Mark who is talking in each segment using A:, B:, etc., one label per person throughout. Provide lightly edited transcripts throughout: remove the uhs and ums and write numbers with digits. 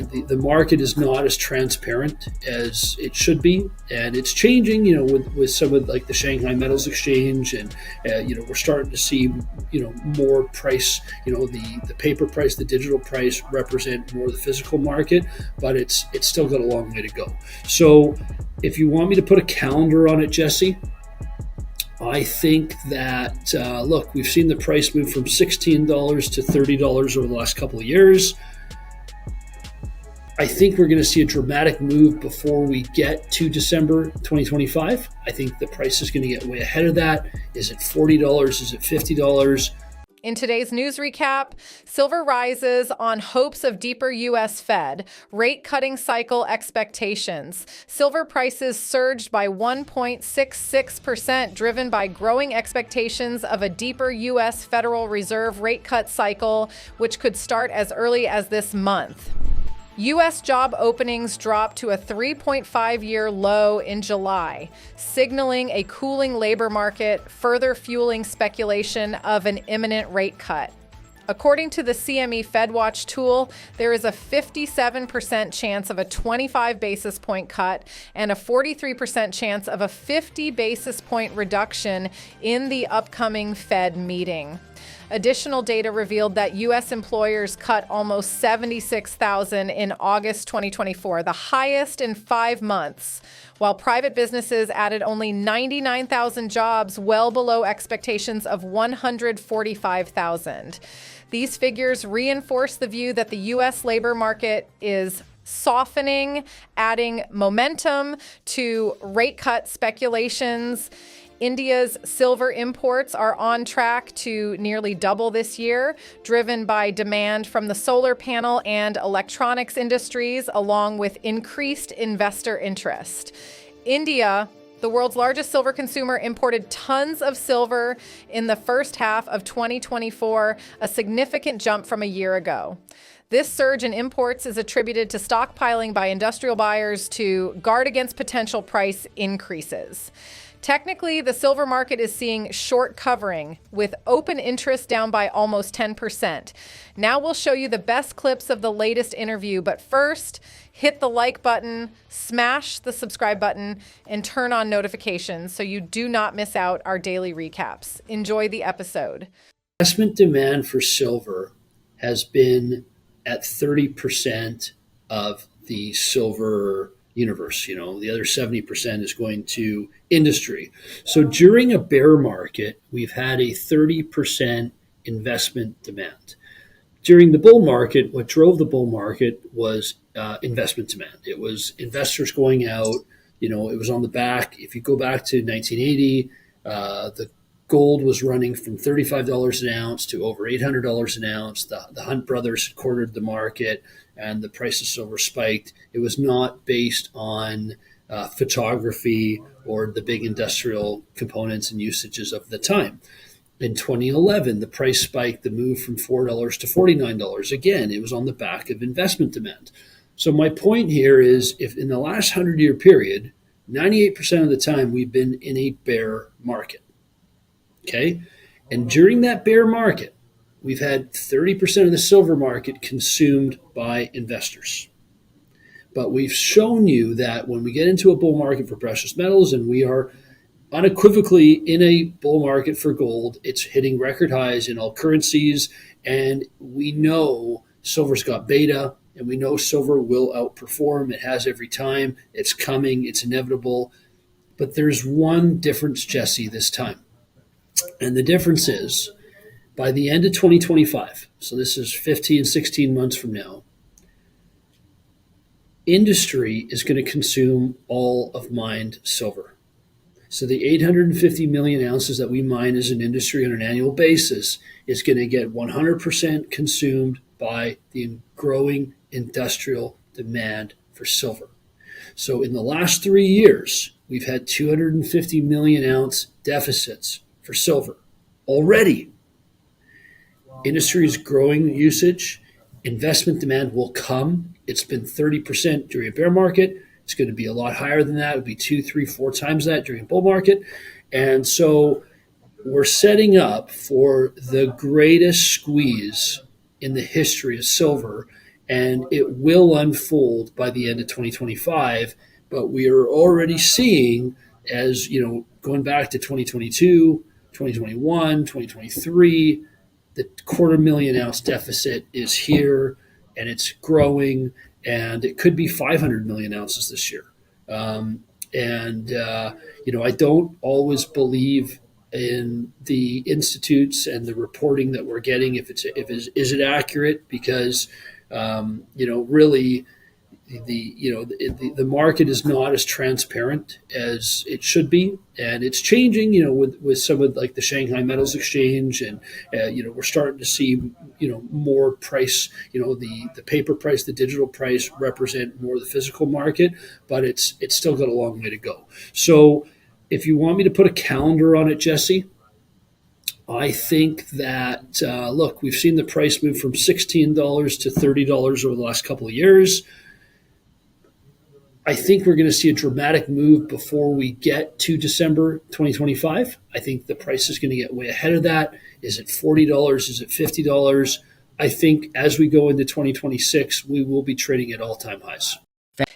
A: the market is not as transparent as it should be, and it's changing. With some of like the Shanghai Metals Exchange, and we're starting to see more price. The paper price, the digital price represent more of the physical market, but it's still got a long way to go. So, if you want me to put a calendar on it, Jesse, I think that, look, we've seen the price move from $16 to $30 over the last couple of years. I think we're going to see a dramatic move before we get to December 2025. I think the price is going to get way ahead of that. Is it $40? Is it $50?
B: In today's news recap, silver rises on hopes of deeper U.S. Fed, rate cutting cycle expectations. Silver prices surged by 1.66%, driven by growing expectations of a deeper U.S. Federal Reserve rate cut cycle, which could start as early as this month. U.S. job openings dropped to a 3.5-year low in July, signaling a cooling labor market, further fueling speculation of an imminent rate cut. According to the CME FedWatch tool, there is a 57% chance of a 25 basis point cut and a 43% chance of a 50 basis point reduction in the upcoming Fed meeting. Additional data revealed that U.S. employers cut almost 76,000 in August 2024, the highest in 5 months, while private businesses added only 99,000 jobs, well below expectations of 145,000. These figures reinforce the view that the U.S. labor market is softening, adding momentum to rate cut speculations. India's silver imports are on track to nearly double this year, driven by demand from the solar panel and electronics industries, along with increased investor interest. India, the world's largest silver consumer, imported tons of silver in the first half of 2024, a significant jump from a year ago. This surge in imports is attributed to stockpiling by industrial buyers to guard against potential price increases. Technically, the silver market is seeing short covering, with open interest down by almost 10%. Now we'll show you the best clips of the latest interview, but first, hit the like button, smash the subscribe button, and turn on notifications so you do not miss out our daily recaps. Enjoy the episode.
A: Investment demand for silver has been at 30% of the silver universe. The other 70% is going to industry. So during a bear market, we've had a 30% investment demand. During the bull market, what drove the bull market was investment demand. It was investors going out. It was on the back. If you go back to 1980, the gold was running from $35 an ounce to over $800 an ounce. The Hunt brothers had cornered the market, and the price of silver spiked. It was not based on photography or the big industrial components and usages of the time. In 2011, the price spiked, the move from $4 to $49. Again, it was on the back of investment demand. So my point here is, if in the last 100-year period, 98% of the time we've been in a bear market. Okay? And during that bear market, we've had 30% of the silver market consumed by investors. But we've shown you that when we get into a bull market for precious metals, and we are unequivocally in a bull market for gold, it's hitting record highs in all currencies, and we know silver's got beta, and we know silver will outperform. It has every time. It's coming. It's inevitable. But there's one difference, Jesse, this time. And the difference is, by the end of 2025, so this is 15, 16 months from now, industry is going to consume all of mined silver. So the 850 million ounces that we mine as an industry on an annual basis is going to get 100% consumed by the growing industrial demand for silver. So in the last 3 years, we've had 250 million ounce deficits for silver already. Industry is growing usage. Investment demand will come. It's been 30% during a bear market. It's going to be a lot higher than that. It would be 2, 3, 4 times that during a bull market. And so we're setting up for the greatest squeeze in the history of silver. and it will unfold by the end of 2025. But we are already seeing, as you know, going back to 2022, 2021, 2023, the 250,000 ounce deficit is here and it's growing, and it could be 500 million ounces this year. And I don't always believe in the institutes and the reporting that we're getting. Is it accurate? Because really the market is not as transparent as it should be, and it's changing. With some of like the Shanghai Metals Exchange, and we're starting to see more price. The paper price, the digital price represent more of the physical market, but it's still got a long way to go. So, if you want me to put a calendar on it, Jesse, I think that look, we've seen the price move from $16 to $30 over the last couple of years. I think we're going to see a dramatic move before we get to December 2025. I think the price is going to get way ahead of that. Is it $40? Is it $50? I think as we go into 2026, we will be trading at all-time highs.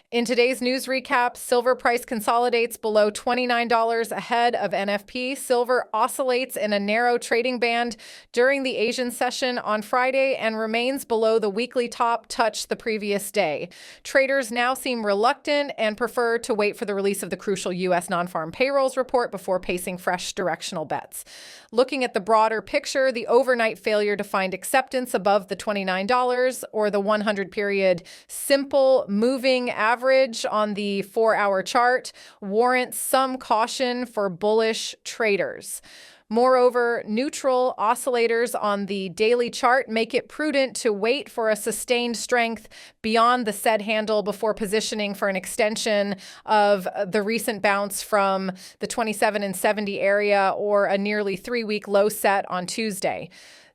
B: In today's news recap, silver price consolidates below $29 ahead of NFP. Silver oscillates in a narrow trading band during the Asian session on Friday and remains below the weekly top touched the previous day. Traders now seem reluctant and prefer to wait for the release of the crucial U.S. non-farm payrolls report before placing fresh directional bets. Looking at the broader picture, the overnight failure to find acceptance above the $29 or the 100-period simple moving average on the 4-hour chart warrants some caution for bullish traders. Moreover, neutral oscillators on the daily chart make it prudent to wait for a sustained strength beyond the said handle before positioning for an extension of the recent bounce from the 27 and 70 area or a nearly 3-week low set on Tuesday.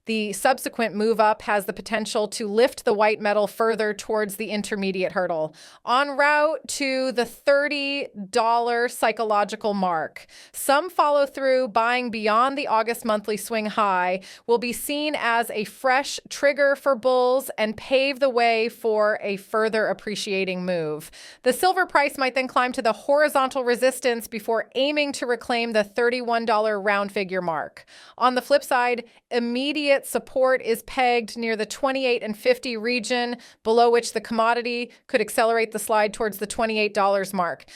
B: The subsequent move up has the potential to lift the white metal further towards the intermediate hurdle, en route to the $30 psychological mark. Some follow through, buying beyond the August monthly swing high will be seen as a fresh trigger for bulls and pave the way for a further appreciating move. The silver price might then climb to the horizontal resistance before aiming to reclaim the $31 round figure mark. On the flip side, immediate support is pegged near the 28 and 50 region, below which the commodity could accelerate the slide towards the $28 mark.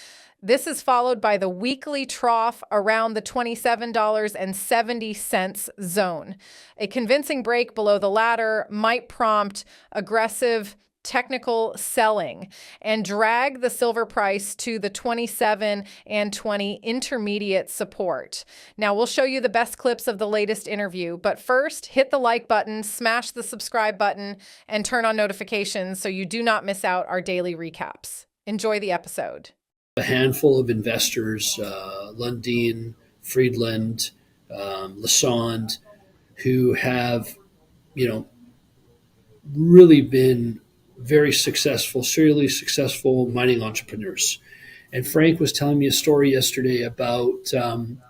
B: This is followed by the weekly trough around the $27.70 zone. A convincing break below the latter might prompt aggressive technical selling and drag the silver price to the 27 and 20 intermediate support. Now we'll show you the best clips of the latest interview, but first hit the like button, smash the subscribe button, and turn on notifications so you do not miss out our daily recaps. Enjoy the episode.
A: A handful of investors, Lundin, Friedland, Lassonde, who have, really been very successful, serially successful mining entrepreneurs. And Frank was telling me a story yesterday about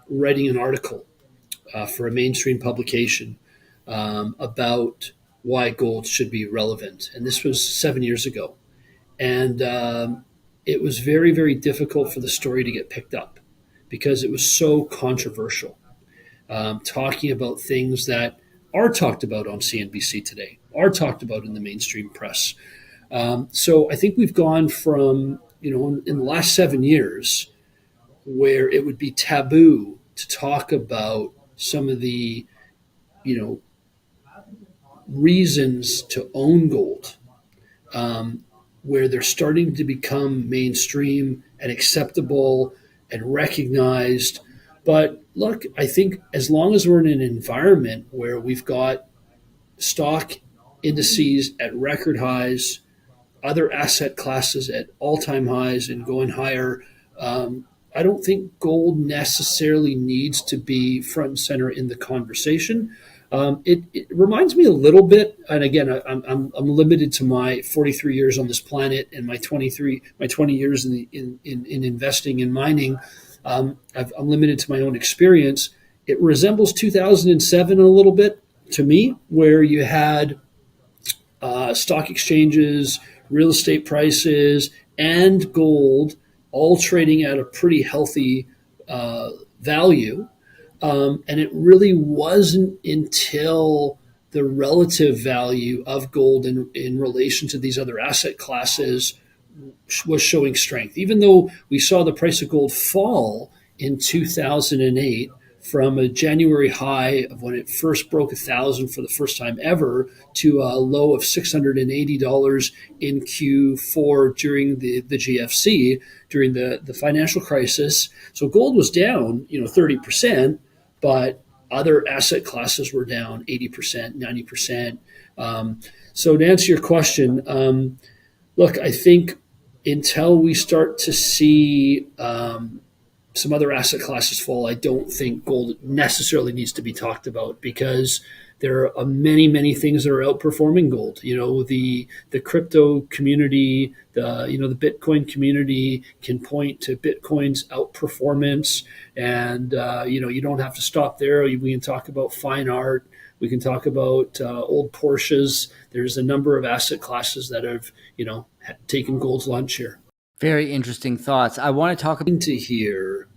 A: writing an article for a mainstream publication about why gold should be relevant. And this was 7 years ago. And it was very, very difficult for the story to get picked up because it was so controversial, talking about things that are talked about on CNBC today, are talked about in the mainstream press. So I think we've gone from, in the last 7 years, where it would be taboo to talk about some of the, reasons to own gold, where they're starting to become mainstream and acceptable and recognized. But look, I think as long as we're in an environment where we've got stock indices at record highs, other asset classes at all-time highs and going higher, I don't think gold necessarily needs to be front and center in the conversation. It reminds me a little bit, and again, I'm limited to my 43 years on this planet and my 20 years in investing in mining. I'm limited to my own experience. It resembles 2007 a little bit to me, where you had stock exchanges, real estate prices, and gold all trading at a pretty healthy value. And it really wasn't until the relative value of gold in relation to these other asset classes was showing strength. Even though we saw the price of gold fall in 2008 from a January high of when it first broke 1,000 for the first time ever to a low of $680 in Q4 during the GFC, during the financial crisis. So gold was down, 30%, but other asset classes were down 80%, 90%. So to answer your question, look, I think until we start to see some other asset classes fall, I don't think gold necessarily needs to be talked about because there are many, many things that are outperforming gold. The crypto community, the Bitcoin community can point to Bitcoin's outperformance, and you don't have to stop there. We can talk about fine art. We can talk about old Porsches. There's a number of asset classes that have, taken gold's lunch here.
C: Very interesting thoughts. I want to talk about
A: to hear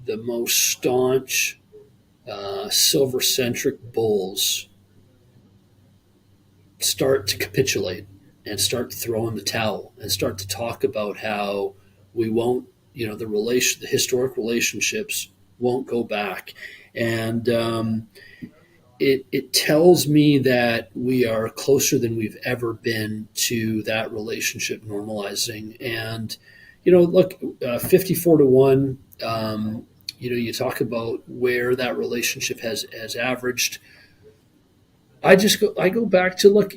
A: the most staunch silver-centric bulls start to capitulate and start to throw in the towel and start to talk about how we won't, the historic relationships won't go back. And it tells me that we are closer than we've ever been to that relationship normalizing. And, look, 54 to 1, you talk about where that relationship has averaged. I go back to look,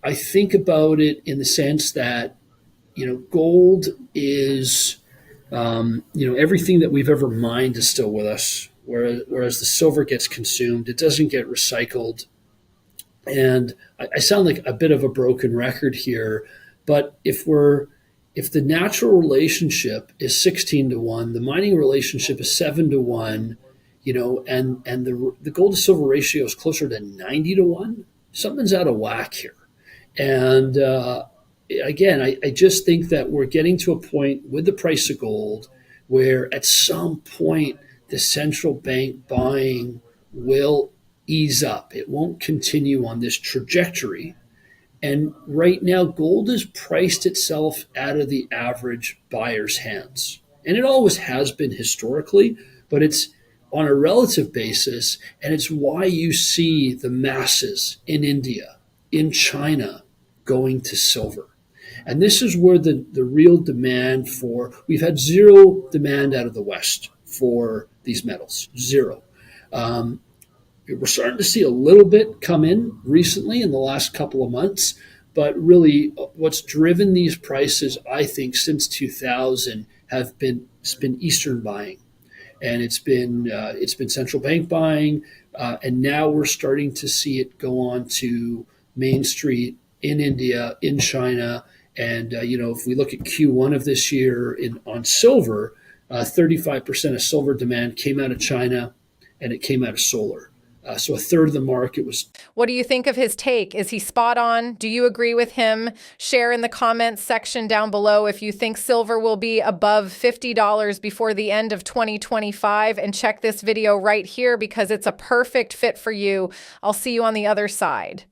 A: I think about it in the sense that, gold is, everything that we've ever mined is still with us. Whereas the silver gets consumed, it doesn't get recycled. And I sound like a bit of a broken record here, but if the natural relationship is 16 to 1, the mining relationship is 7 to 1, and the gold to silver ratio is closer to 90 to 1, something's out of whack here. And again, I just think that we're getting to a point with the price of gold where at some point the central bank buying will ease up. It won't continue on this trajectory. And right now, gold has priced itself out of the average buyer's hands. And it always has been historically, but it's on a relative basis. And it's why you see the masses in India, in China, going to silver. And this is where the real demand we've had zero demand out of the West for these metals, zero. We're starting to see a little bit come in recently in the last couple of months, but really what's driven these prices, I think, since 2000 it's been Eastern buying, and it's been central bank buying, and now we're starting to see it go on to Main Street in India, in China, and if we look at Q1 of this year on silver, 35% of silver demand came out of China, and it came out of solar. So a third of the market was.
B: What do you think of his take? Is he spot on? Do you agree with him? Share in the comments section down below if you think silver will be above $50 before the end of 2025. And check this video right here because it's a perfect fit for you. I'll see you on the other side.